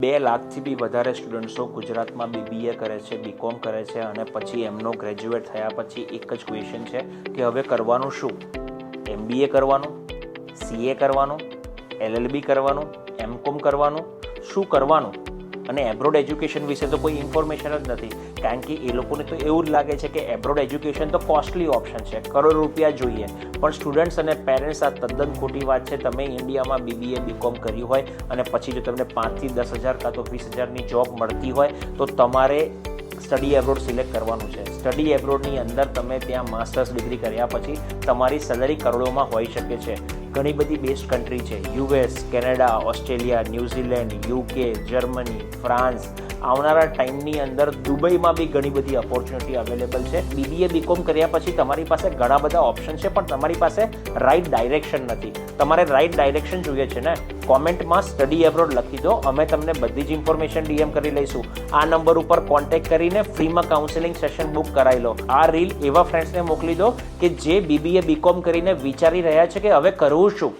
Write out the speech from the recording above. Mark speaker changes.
Speaker 1: 2 લાખથી બી વધારે સ્ટુડન્ટ્સો ગુજરાતમાં બીબીએ કરે છે, બીકોમ કરે છે અને પછી એમનો ગ્રેજ્યુએટ થયા પછી એક જ ક્વેશ્ચન છે કે હવે કરવાનું શું? MBA કરવાનું, CA કરવાનું, LLB કરવાનું, MCOM કરવાનું, શું કરવાનું? અને એબ્રોડ એજ્યુકેશન વિશે તો કોઈ ઇન્ફોર્મેશન જ નથી, કારણ કે એ લોકોને તો એવું જ લાગે છે કે એબ્રોડ એજ્યુકેશન તો કોસ્ટલી ઓપ્શન છે, કરોડ રૂપિયા જોઈએ. પણ સ્ટુડન્ટ્સ અને પેરેન્ટ્સ આ તદ્દન ખોટી વાત છે. તમે ઇન્ડિયામાં BBA BCom કર્યું હોય અને પછી જો તમને 5,000 થી 10,000 કાં તો 20,000ની જોબ મળતી હોય તો તમારે સ્ટડી એબ્રોડ સિલેક્ટ કરવાનું છે. સ્ટડી એબ્રોડની અંદર તમે ત્યાં માસ્ટર્સ ડિગ્રી કર્યા પછી તમારી સેલરી કરોડોમાં હોઈ શકે છે. ઘણી બધી બેસ્ટ કન્ટ્રી છે, US, Canada, Australia, New Zealand, UK, Germany, France. આવનારા ટાઈમની અંદર દુબઈમાં બી ઘણી બધી ઓપોર્ચ્યુનિટી અવેલેબલ છે. BBA BCom કર્યા પછી તમારી પાસે ઘણા બધા ઓપ્શન છે, પણ તમારી પાસે રાઇટ ડાયરેક્શન નથી. તમારે રાઇટ ડાયરેક્શન જોઈએ છે ને? કોમેન્ટમાં સ્ટડી એબ્રોડ લખી દો, અમે તમને બધી જ ઇન્ફોર્મેશન DM કરી લઈશું. આ નંબર ઉપર કોન્ટેક્ટ કરીને ફ્રીમાં કાઉન્સેલિંગ સેશન બુક કરાવી લો. આ રીલ એવા ફ્રેન્ડ્સને મોકલી દો કે જે BBA BCom કરીને વિચારી રહ્યા છે કે હવે કરવું શું.